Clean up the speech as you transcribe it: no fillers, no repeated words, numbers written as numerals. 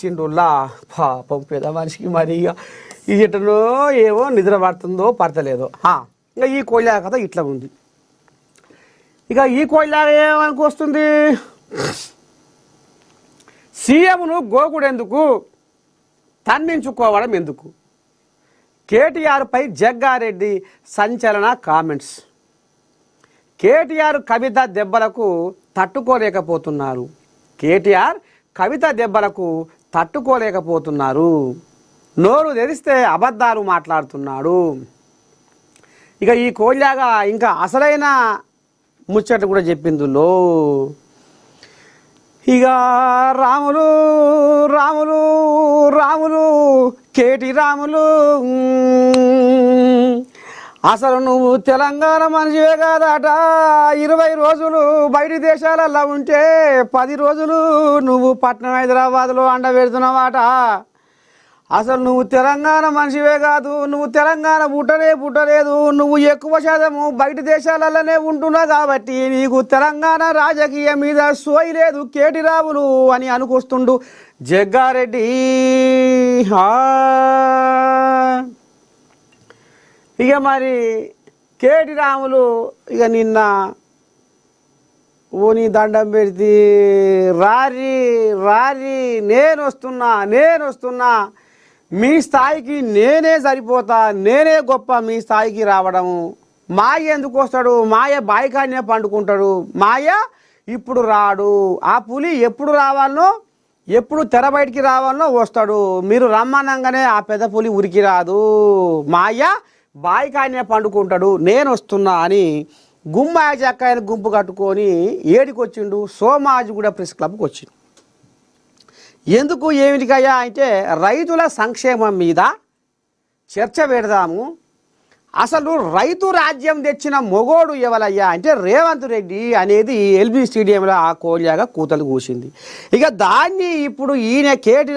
చిండుల్లా పాపం పేద మనిషికి మరి ఇది ఎటనో ఏవో నిద్ర పడుతుందో పడతలేదో ఇంకా ఈ కోయిలా కథ ఇట్లా ఉంది. ఇక ఈ కోయిలా ఏమనుకు వస్తుంది, సీఎంను గోకుడెందుకు తన్నించుకోవడం ఎందుకు, కేటీఆర్పై జగ్గారెడ్డి సంచలన కామెంట్స్. కేటీఆర్ కవిత దెబ్బలకు తట్టుకోలేకపోతున్నారు. కేటీఆర్ కవిత దెబ్బలకు తట్టుకోలేకపోతున్నారు. నోరు తెరిస్తే అబద్ధాలు మాట్లాడుతున్నాడు. ఇక ఈ కోళ్ళగా ఇంకా అసలైన ముచ్చట కూడా చెప్పిందులో ఇక రాములు రాములు రాములు కేటీ రాములు, అసలు నువ్వు తెలంగాణ మనిషివే కాదట. 20 రోజులు బయటి దేశాలలో ఉంటే 10 రోజులు నువ్వు పట్నం హైదరాబాద్లో అండ పెడుతున్నావాట. అసలు నువ్వు తెలంగాణ మనిషివే కాదు, నువ్వు తెలంగాణ పుట్టలేదు. నువ్వు ఎక్కువ శాతము బయట దేశాలలోనే ఉంటున్నావు కాబట్టి నీకు తెలంగాణ రాజకీయం మీద సోయి లేదు కేటీ రాములు అని అనుకొస్తుండు జగ్గారెడ్డి. ఇక మరి కేటీ రాములు ఇక నిన్న ఓ నీ దండం పెడితే రారి రారి నేను వస్తున్నా మీ స్థాయికి నేనే సరిపోతా, నేనే గొప్ప మీ స్థాయికి రావడము. మాయ ఎందుకు వస్తాడు, మాయ బాయికాన్నే పండుకుంటాడు. మాయ ఇప్పుడు రాడు. ఆ పులి ఎప్పుడు రావాలనో ఎప్పుడు తెర బయటికి రావాలనో వస్తాడు. మీరు రమ్మనంగానే ఆ పెద్ద పులి ఉరికి రాదు. మాయ బాయికాన్నే పండుకుంటాడు. నేను వస్తున్నా అని గుమ్మాయ చక్కాయని గుంపు కట్టుకొని ఏడికి వచ్చిండు, సోమాజిగూడ ప్రెస్ క్లబ్కి వచ్చిండు. ఎందుకు ఏమిటికయ్యా అంటే రైతుల సంక్షేమం మీద చర్చ పెడదాము. అసలు రైతు రాజ్యం తెచ్చిన మొగోడు ఎవరయ్యా అంటే రేవంత్ రెడ్డి అనేది ఎల్బీ స్టేడియంలో ఆ కోళ్ళగా కూతలు కూసింది. ఇక దాన్ని ఇప్పుడు ఈయన కేటీ